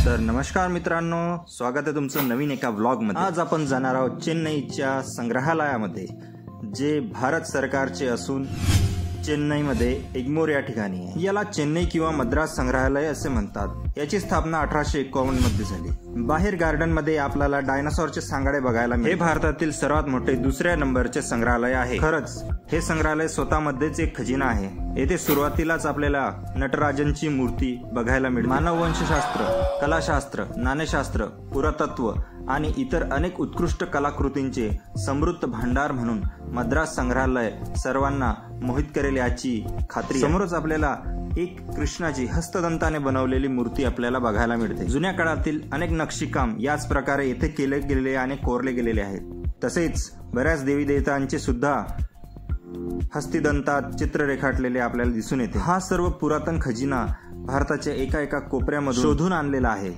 तर नमस्कार मित्रांनो, स्वागत आहे तुमचं नवीन एका व्लॉगमध्ये। आज आपण जाणार आहोत चेन्नईच्या संग्रहालयामध्ये, जे भारत सरकारचे असून चेन्नईमध्ये एग्मोर या ठिकाणी आहे। याला चेन्नई किंवा मद्रास संग्रहालय असे म्हणतात। याची स्थापना 1851 मध्ये झाली। बाहेर गार्डन मध्ये आपल्याला डायनासॉरचे सांगाडे बघायला मिळतात। हे भारतातील सर्वात मोठे दुसऱ्या नंबरचे संग्रहालय आहे। खरंच हे संग्रहालय स्वतःमध्येच एक खजिना आहे। येथे सुरुवातीलाच आपल्याला नटराजनची मूर्ती बघायला मिळते। मानववंशशास्त्र, कलाशास्त्र, नाणेशास्त्र, पुरातत्व आणि इतर अनेक उत्कृष्ट कलाकृतींचे समृद्ध भांडार म्हणून मद्रास संग्रहालय सर्वांना मोहित करेल याची खात्री। समोरच आपल्याला एक कृष्णाची हस्तदंताने बनवलेली मूर्ती आपल्याला बघायला मिळते। जुन्या काळातील अनेक नक्षीकाम याच प्रकारे येथे केले गेलेले आणि कोरले गेलेले आहेत। तसेच बऱ्याच देवी देवतांचे सुद्धा हस्तिदंतात चित्र रेखाटलेले आपल्याला दिसून येते। हा सर्व पुरातन खजिना भारताच्या एका कोपऱ्यामधून शोधून आणलेला आहे।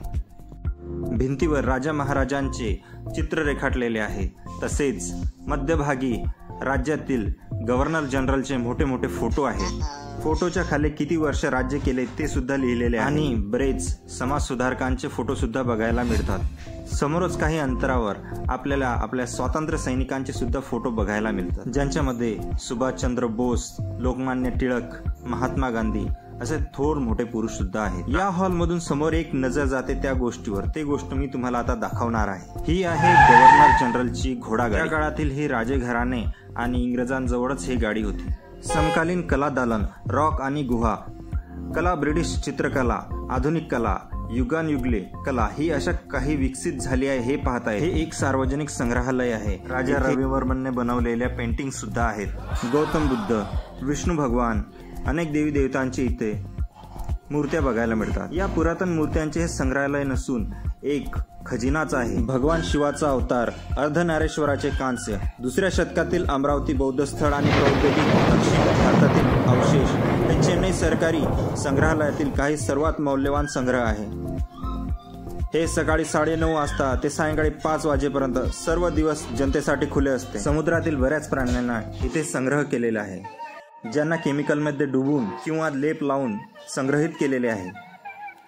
भिंतीवर राजा महाराजांचे चित्र रेखाटलेले आहे। तसेच मध्यभागी राज्यातील गव्हर्नर जनरलचे मोठे मोठे फोटो आहेत। फोटोच्या खाली किती वर्ष राज्य केले ते सुद्धा लिहिलेले आहे आणि बरेच समाज सुधारकांचे फोटो सुद्धा बघायला मिळतात। समोरच काही अंतरावर आपल्याला आपल्या स्वातंत्र्य सैनिकांचे सुद्धा फोटो बघायला मिळतात, ज्यांच्यामध्ये सुभाषचंद्र बोस, लोकमान्य टिळक, महात्मा गांधी असे थोर मोठे पुरुष सुद्धा आहेत। या हॉल मधून समोर एक नजर जाते त्या गोष्टीवर, ते गोष्ट मी तुम्हाला आता दाखवणार आहे। ही आहे गव्हर्नर जनरलची घोडागाडी। त्या काळातील ही राजघराणे आणि इंग्रजांजवळच ही गाडी होती। समकालीन कला दालन, रॉक आणि गुहा कला, ब्रिटिश चित्रकला, आधुनिक कला, युगानयुगले कला ही अशा काही विकसित झाली आहे हे पाहताय। हे एक सार्वजनिक संग्रहालय आहे। राजा रविवर्मनने बनवलेल्या पेंटिंग सुद्धा आहेत। गौतम बुद्ध, विष्णू भगवान, अनेक देवी देवतांची इथे मूर्त्या बघायला मिळतात। या पुरातन मूर्त्यांचे हे संग्रहालय नसून एक खजिनाच आहे। भगवान शिवाचा अवतार, अर्धनारेश्वराचे कांस्य, दुसऱ्या शतकातील अमरावती बौद्ध स्थळ आणि प्रौद्योगिक दक्षिण भारतातील अवशेष हे चेन्नई सरकारी संग्रहालयातील काही सर्वात मौल्यवान संग्रह आहे। हे सकाळी 9:30 वाजता ते सायंकाळी 5 वाजेपर्यंत सर्व दिवस जनतेसाठी खुले असते। समुद्रातील बऱ्याच प्राण्यांना इथे संग्रह केलेला आहे, ज्यांना केमिकलमध्ये डुबून किंवा लेप लावून संग्रहित केलेले आहे,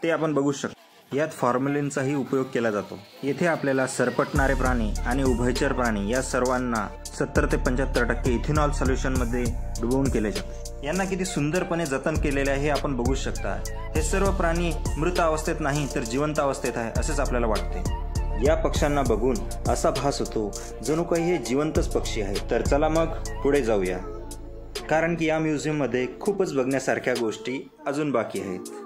ते आपण बघू शकतो। यात फॉर्मलिनचाही उपयोग केला जातो। येथे आपल्याला सरपटणारे प्राणी आणि उभयचर प्राणी या सर्वांना 70 ते 75% इथेनॉल सोल्युशन मध्ये डुबवून केले जाते। यांना किती सुंदरपणे जतन केलेले आहे हे आपण बघू शकता। हे सर्व प्राणी मृत अवस्थेत नाही तर जिवंत अवस्थेत आहे असेच आपल्याला वाटते। या पक्ष्यांना बघून असा भास होतो जणू काही हे जिवंतच पक्षी आहे। तर चला मग पुढे जाऊया, कारण की या म्युझियम मध्ये खूपच बघण्यासारख्या गोष्टी अजून बाकी आहेत।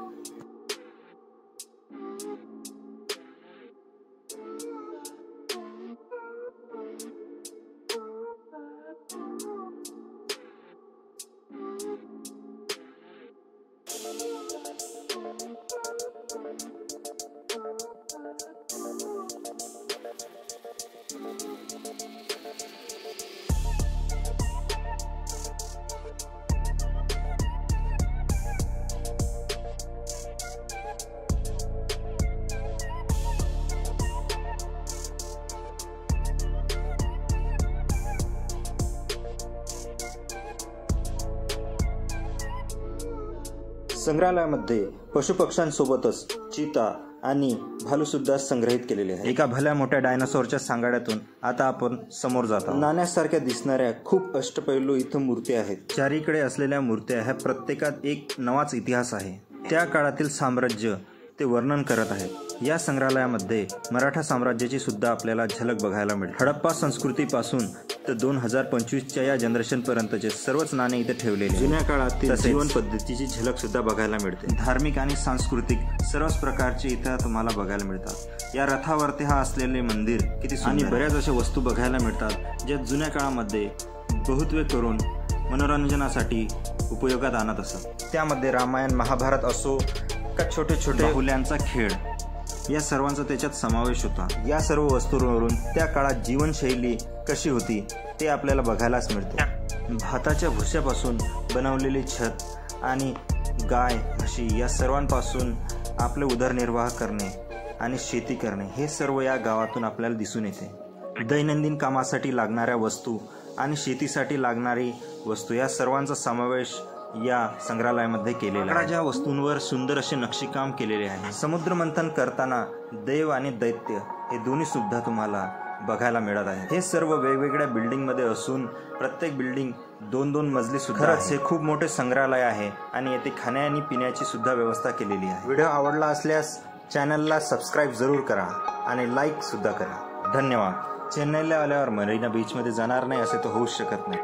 संग्रहालयामध्ये पशुपक्ष्यांसोबतच चीता आणि भालू सुद्धा संग्रहित केलेले आहे। एका भल्या मोठ्या डायनासॉरच्या सांगाड्यातून आता आपण समोर जात आहोत। नाण्यासारख्या दिसणाऱ्या खूप अष्टपैलू इथं मूर्ती आहेत। चारीकडे असलेल्या मूर्त्या ह्या प्रत्येकात एक नवाच इतिहास आहे। त्या काळातील साम्राज्य ते वर्णन करत आहेत। या संग्रहालयामध्ये मराठा साम्राज्याची सुद्धा आपल्याला झलक बघायला मिळते। हडप्पा संस्कृतीपासून तर 2025च्या या जनरेशन पर्यंतचे सर्वच नाणे इथे ठेवलेले। जुन्या काळातील जीवन पद्धतीची झलक सुद्धा बघायला मिळते। धार्मिक आणि सांस्कृतिक सर्वच प्रकारचे इथे तुम्हाला बघायला मिळतात। या रथावरती हा असलेले मंदिर किती सुंदर आणि बऱ्याच अशा वस्तू बघायला मिळतात ज्या जुन्या काळामध्ये बहुत्वे करून मनोरंजनासाठी उपयोगात आणत असत। त्यामध्ये रामायण, महाभारत असो का छोटे छोटे बाहुल्यांचा खेळ, या सर्वांचा त्याच्यात समावेश होता। या सर्व वस्तूंवरून त्या काळात जीवनशैली कशी होती ते आपल्याला बघायलाच मिळते। भाताच्या भुस्यापासून बनवलेली छत आणि गाय, म्हशी या सर्वांपासून आपले उदरनिर्वाह करणे आणि शेती करणे हे सर्व या गावातून आपल्याला दिसून येते। दैनंदिन कामासाठी लागणाऱ्या वस्तू आणि शेतीसाठी लागणारी वस्तू या सर्वांचा समावेश या संग्रहालयामध्ये केलेला आहे. लाकडाच्या वस्तूंवर सुंदर असे नक्षीकाम केलेले आहे. समुद्र मंथन करताना देव आणि दैत्य हे दोन्ही सुद्धा तुम्हाला बघायला मिळत आहे. हे सर्व वेगवेगळ्या बिल्डिंग मध्ये असून प्रत्येक बिल्डिंग 2-2 मजली सुद्धा. खरंच हे खूप मोठे संग्रहालय आहे आणि येथे खाण्या आणि पिण्याची सुद्धा व्यवस्था केलेली आहे. व्हिडिओ आवडला असल्यास चॅनलला सबस्क्राईब जरूर करा आणि लाईक सुद्धा करा. धन्यवाद. चेन्नईला आल्यावर मरीना बीचमध्ये जाणार नाही असे तर होऊच शकत नाही.